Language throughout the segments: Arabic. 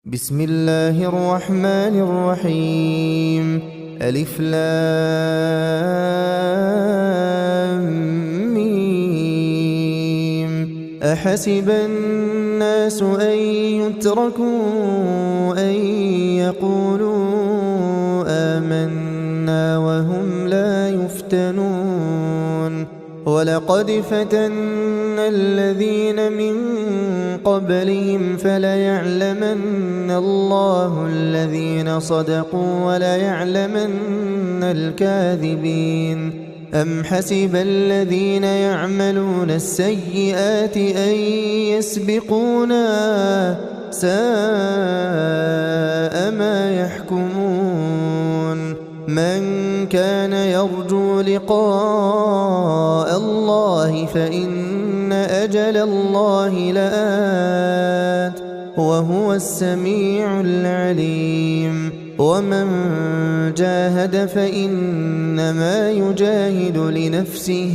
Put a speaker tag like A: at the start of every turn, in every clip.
A: بسم الله الرحمن الرحيم. ألف لام ميم. أحسب الناس أن يتركوا أن يقولوا آمنا وهم لا يفتنون. ولقد فتنا الذين من قبلهم فليعلمن الله الذين صدقوا وليعلمن الكاذبين. أم حسب الذين يعملون السيئات أن يسبقونا ساء ما يحكمون. من كان يرجو لقاء الله فإن أجل الله لآت وهو السميع العليم. ومن جاهد فإنما يجاهد لنفسه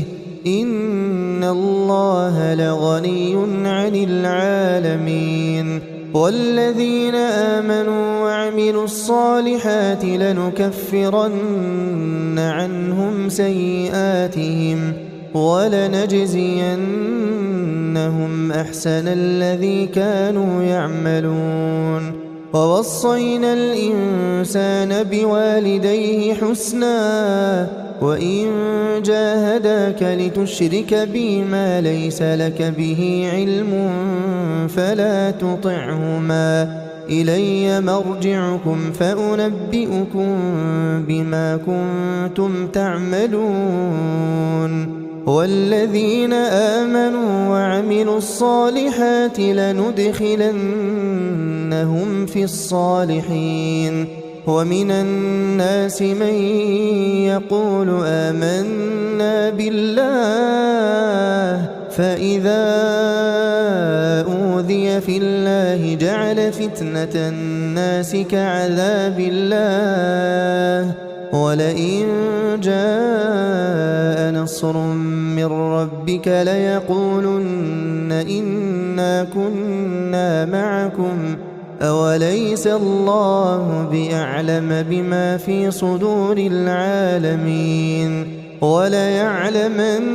A: إن الله لغني عن العالمين. والذين آمنوا وعملوا الصالحات لنكفرن عنهم سيئاتهم ولنجزينهم أحسن الذي كانوا يعملون. ووصينا الإنسان بوالديه حسنا وإن جاهداك لتشرك بي ما ليس لك به علم فلا تطعهما إلي مرجعكم فأنبئكم بما كنتم تعملون. والذين آمنوا وعملوا الصالحات لندخلنهم في الصالحين. ومن الناس من يقول آمنا بالله فإذا أوذي في الله جعل فتنة الناس كعذاب الله ولئن جاء نصر من ربك ليقولن إنا كنا معكم أوليس الله بأعلم بما في صدور العالمين. وليعلمن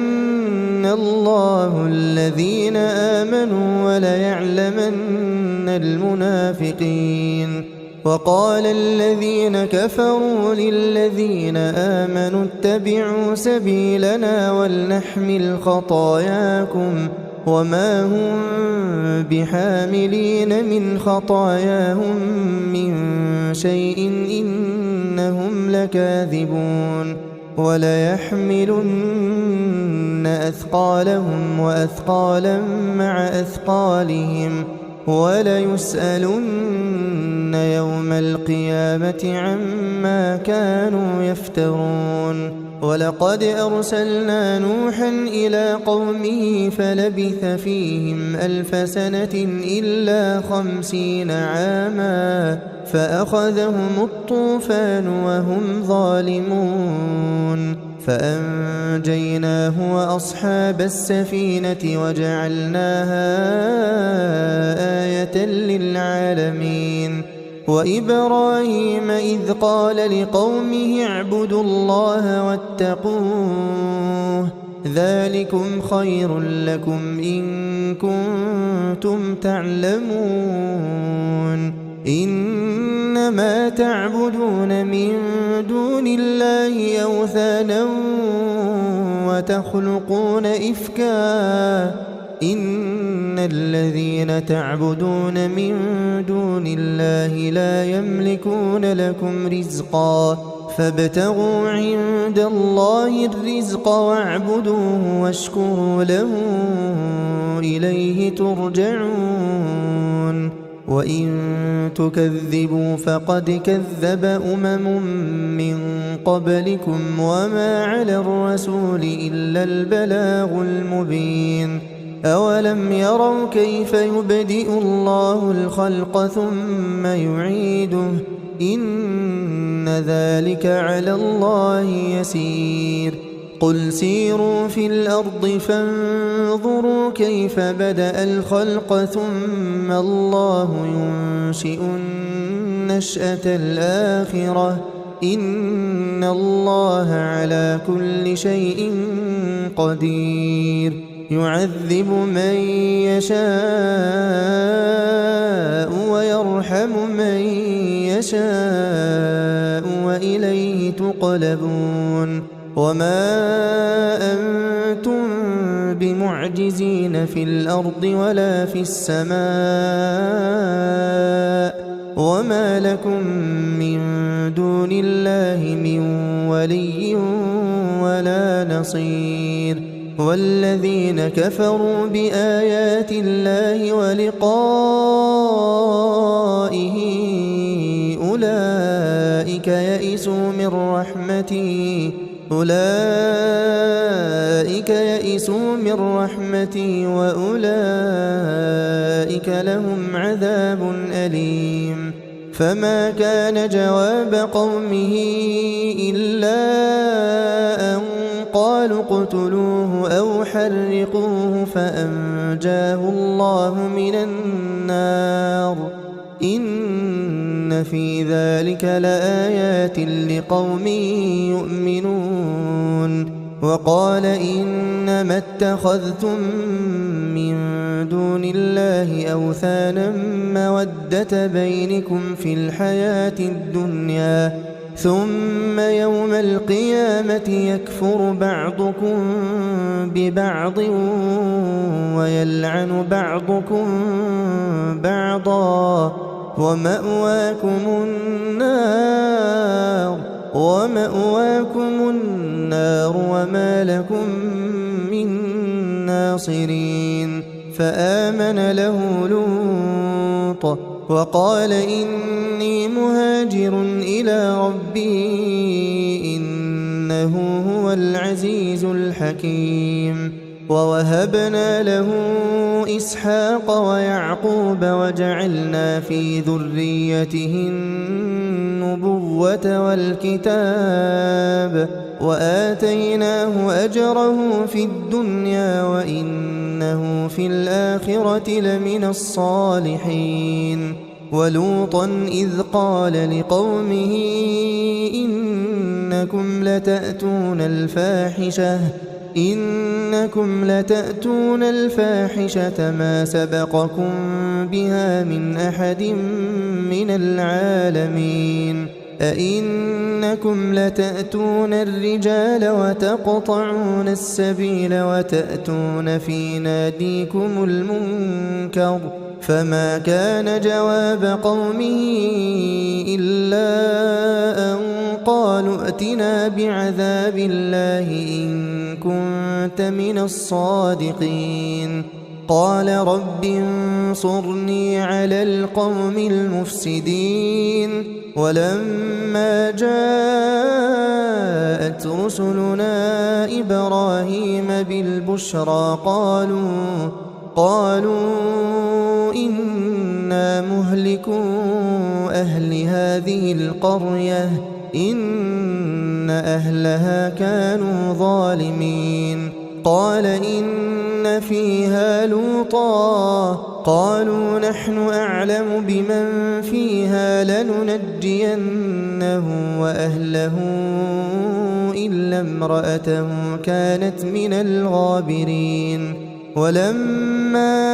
A: الله الذين آمنوا وليعلمن المنافقين. وقال الذين كفروا للذين آمنوا اتبعوا سبيلنا ولنحمل خطاياكم وما هم بحاملين من خطاياهم من شيء إنهم لكاذبون. وليحملن أثقالهم وأثقالا مع أثقالهم وليسألن يوم القيامة عما كانوا يفترون. ولقد أرسلنا نوحا إلى قومه فلبث فيهم 1000 سنة إلا 50 عاما فأخذهم الطوفان وهم ظالمون فأنجيناه وأصحاب السفينة وجعلناها آية للعالمين. وإبراهيم إذ قال لقومه اعبدوا الله واتقوه ذلكم خير لكم إن كنتم تعلمون. إنما تعبدون من دون الله أوثانا وتخلقون إفكا إن الذين تعبدون من دون الله لا يملكون لكم رزقا فابتغوا عند الله الرزق واعبدوه واشكروا له إليه ترجعون. وإن تكذبوا فقد كذب من قبلكم وما على الرسول إلا البلاغ المبين. أولم يروا كيف يبدئ الله الخلق ثم يعيده إن ذلك على الله يسير. قل سيروا في الأرض فانظروا كيف بدأ الخلق ثم الله ينشئ النشأة الآخرة إن الله على كل شيء قدير يعذب من يشاء ويرحم من يشاء وإليه تقلبون وما أنتم بمعجزين في الأرض ولا في السماء وما لكم من دون الله من ولي ولا نصير والذين كفروا بآيات الله ولقائه أولئك يئسوا من رحمتي وأولئك لهم عذاب أليم فما كان جواب قومه إلا أن قالوا اقتلوه أو حرقوه فأنجاه الله من النار إن في ذلك لآيات لقوم يؤمنون وقال إنما اتخذتم من دون الله أوثانا مودة بينكم في الحياة الدنيا ثم يوم القيامة يكفر بعضكم ببعض ويلعن بعضكم بعضا ومأواكم النار وما لكم من ناصرين فآمن له لوط وقال إني مهاجر إلى ربي إنه هو العزيز الحكيم ووهبنا له إسحاق ويعقوب وجعلنا في ذريته النبوة والكتاب وآتيناه أجره في الدنيا وإنه في الآخرة لمن الصالحين ولوطا إذ قال لقومه إنكم لتأتون الفاحشة ما سبقكم بها من أحد من العالمين أئنكم لتأتون الرجال وتقطعون السبيل وتأتون في ناديكم المنكر فما كان جواب قومه إلا أن قالوا ائتنا بعذاب الله إن كنت من الصادقين قال رب انصرني على القوم المفسدين ولما جاءت رسلنا إبراهيم بالبشرى قالوا إنا مهلكو أهل هذه القرية إن أهلها كانوا ظالمين قال إن فيها لوطا قالوا نحن أعلم بمن فيها لننجينه وأهله إلا امرأته كانت من الغابرين ولما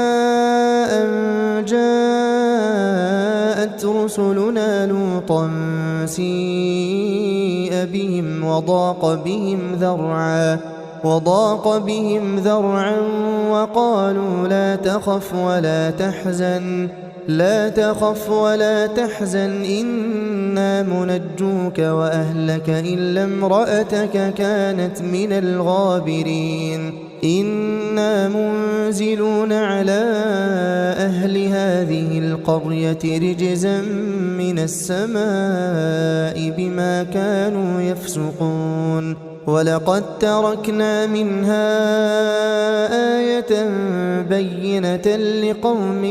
A: أن جاءت رسلنا لوطا سيء بهم وضاق بهم ذرعا وقالوا لا تخف ولا تحزن إنا منجوك وأهلك إلا امرأتك كانت من الغابرين إنا منزلون على أهل هذه القرية رجزا من السماء بما كانوا يفسقون ولقد تركنا منها آية بينة لقوم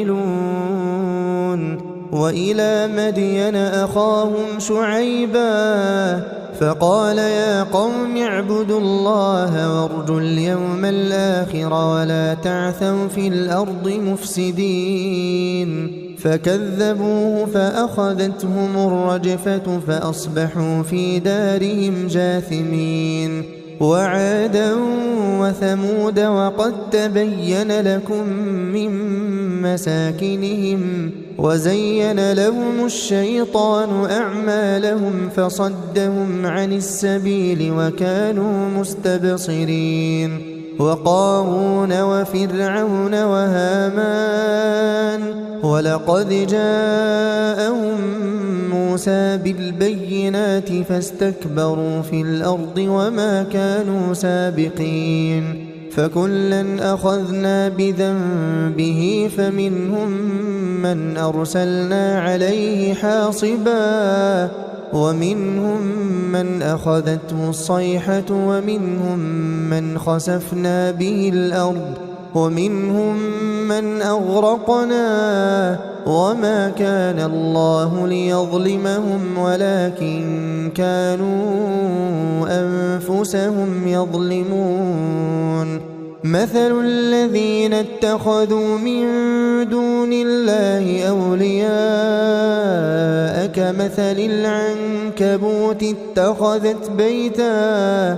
A: يعقلون وإلى مدين أخاهم شعيبا فقال يا قوم اعبدوا الله وارجوا اليوم الآخر ولا تعثوا في الأرض مفسدين فكذبوه فأخذتهم الرجفة فأصبحوا في دارهم جاثمين وعادا وثمود وقد تبين لكم من مساكنهم وزين لهم الشيطان أعمالهم فصدهم عن السبيل وكانوا مستبصرين وقارون وفرعون وهامان ولقد جاءهم موسى بالبينات فاستكبروا في الأرض وما كانوا سابقين فكلا أخذنا بذنبه فمنهم من أرسلنا عليه حاصبا ومنهم من أخذته الصيحة ومنهم من خسفنا به الأرض ومنهم من أغرقنا وما كان الله ليظلمهم ولكن كانوا أنفسهم يظلمون مثل الذين اتخذوا من دون الله أولياء كمثل العنكبوت اتخذت بيتا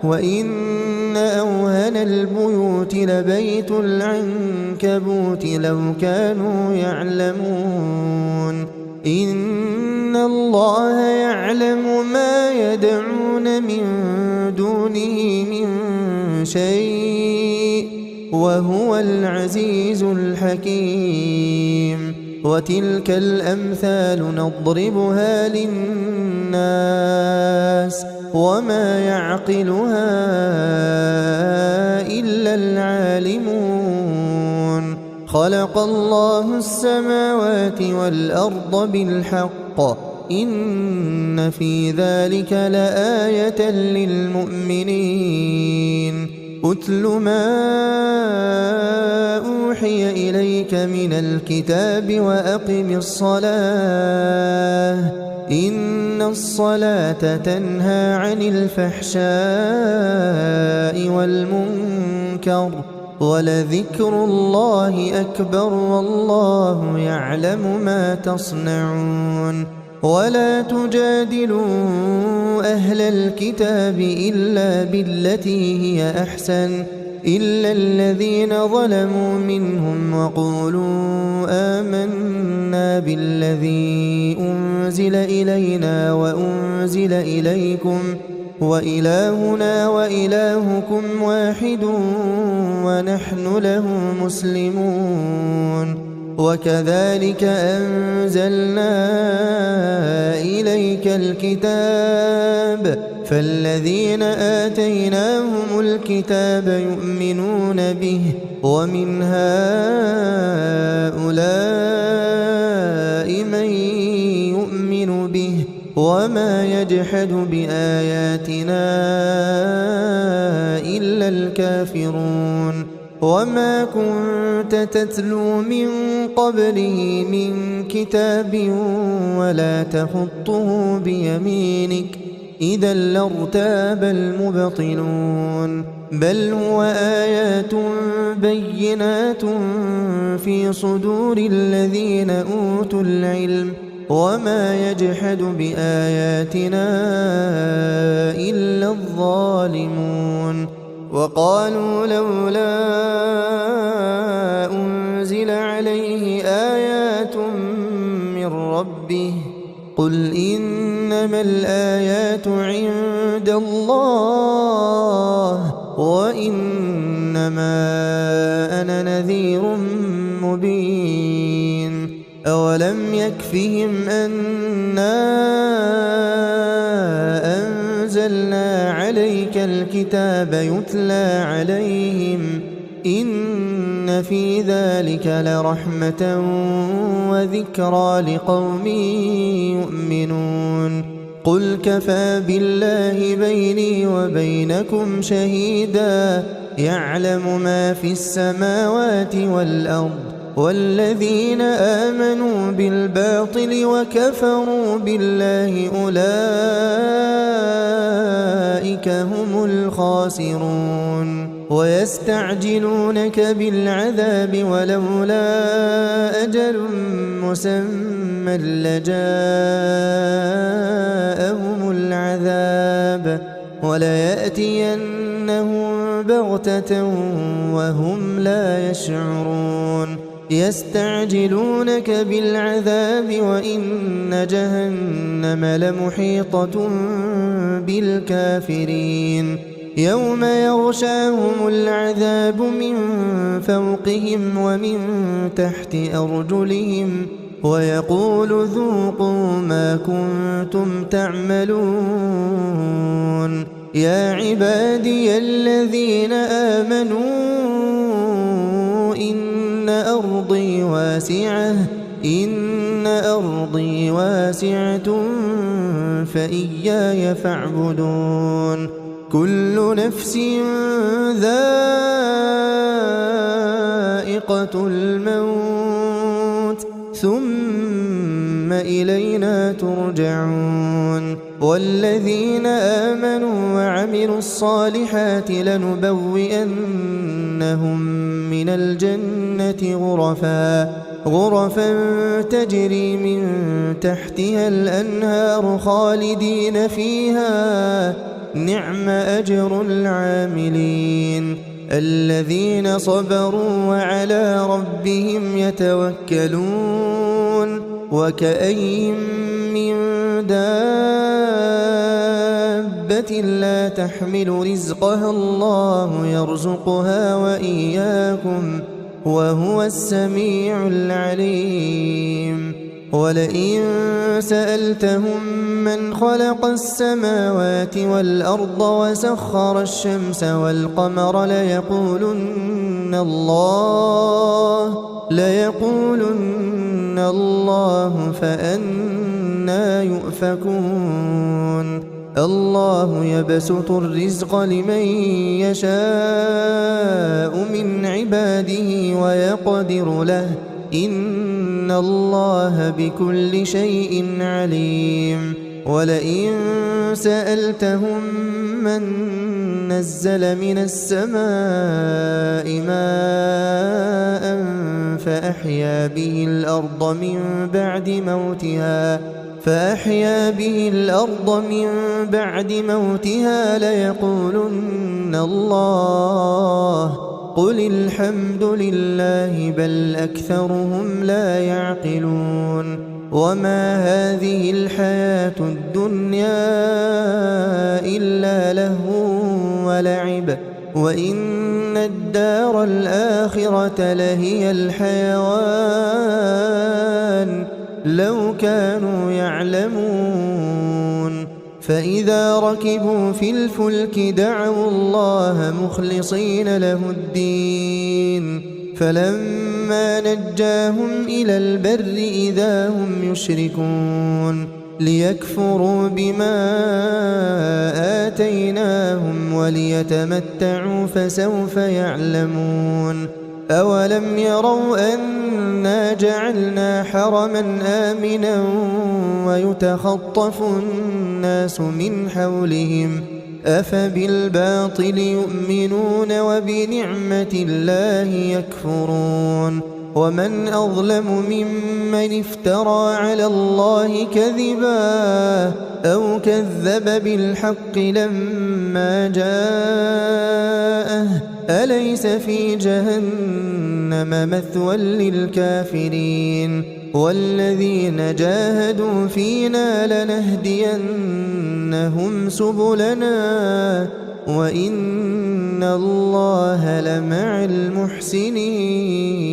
A: وإن أوهن البيوت لبيت العنكبوت لو كانوا يعلمون إن الله يعلم ما يدعون من دونه من شيء وهو العزيز الحكيم وتلك الأمثال نضربها للناس وما يعقلها إلا العالمون خلق الله السماوات والأرض بالحق إن في ذلك لآية للمؤمنين أتل ما أوحي إليك من الكتاب وأقم الصلاة إن الصلاة تنهى عن الفحشاء والمنكر ولذكر الله أكبر والله يعلم ما تصنعون ولا تجادلوا أهل الكتاب إلا بالتي هي أحسن إلا الذين ظلموا منهم وقولوا آمنا بالذي أنزل إلينا وأنزل إليكم وإلهنا وإلهكم واحد ونحن له مسلمون وكذلك أنزلنا إليك الكتاب فالذين آتيناهم الكتاب يؤمنون به ومن هؤلاء من يؤمن به وما يجحد بآياتنا إلا الكافرون وما كنت تتلو من قبله من كتاب ولا تخطه بيمينك إذا لارتاب المبطلون بل هو آيات بينات في صدور الذين أوتوا العلم وما يجحد بآياتنا إلا الظالمون وقالوا لولا أنزل عليه آيات من ربه قل إنما الآيات عند الله وإنما أنا نذير مبين أولم يكفهم أنا أنزلنا عليك الكتاب يتلى عليهم إن في ذلك لرحمة وذكرى لقوم يؤمنون قل كفى بالله بيني وبينكم شهيدا يعلم ما في السماوات والأرض والذين آمنوا بالباطل وكفروا بالله أولئك هم الخاسرون ويستعجلونك بالعذاب ولولا أجل مسمى لجاءهم العذاب وليأتينهم بغتة وهم لا يشعرون يستعجلونك بالعذاب وإن جهنم لمحيطة بالكافرين يوم يغشاهم العذاب من فوقهم ومن تحت أرجلهم ويقول ذوقوا ما كنتم تعملون يا عبادي الذين آمنوا إن أرضي واسعة فإياي فاعبدون كل نفس ذائقة الموت ثم إلينا ترجعون والذين آمنوا وعملوا الصالحات لنبوئنهم من الجنة غرفا تجري من تحتها الأنهار خالدين فيها نعم أجر العاملين الذين صبروا وعلى ربهم يتوكلون وكأين من دابة لا تحمل رزقها الله يرزقها وإياكم وهو السميع العليم ولئن سألتهم من خلق السماوات والأرض وسخر الشمس والقمر ليقولن الله فأنى يؤفكون الله يبسط الرزق لمن يشاء من عباده ويقدر له إن الله بكل شيء عليم ولئن سألتهم من نزل من السماء ماء فأحيا به الأرض من بعد موتها ليقولن الله قل الحمد لله بل أكثرهم لا يعقلون وما هذه الحياة الدنيا إلا لهو ولعب وإن الدار الآخرة لهي الحيوان لو كانوا يعلمون فإذا ركبوا في الفلك دعوا الله مخلصين له الدين فلما نجاهم إلى البر إذا هم يشركون ليكفروا بما آتيناهم وليتمتعوا فسوف يعلمون أولم يروا أنا جعلنا حرما آمنا ويتخطف الناس من حولهم أفبالباطل يؤمنون وبنعمة الله يكفرون ومن أظلم ممن افترى على الله كذبا أو كذب بالحق لما جاءه أليس في جهنم مثوى للكافرين والذين جاهدوا فينا لنهدينهم سبلنا وإن الله لمع المحسنين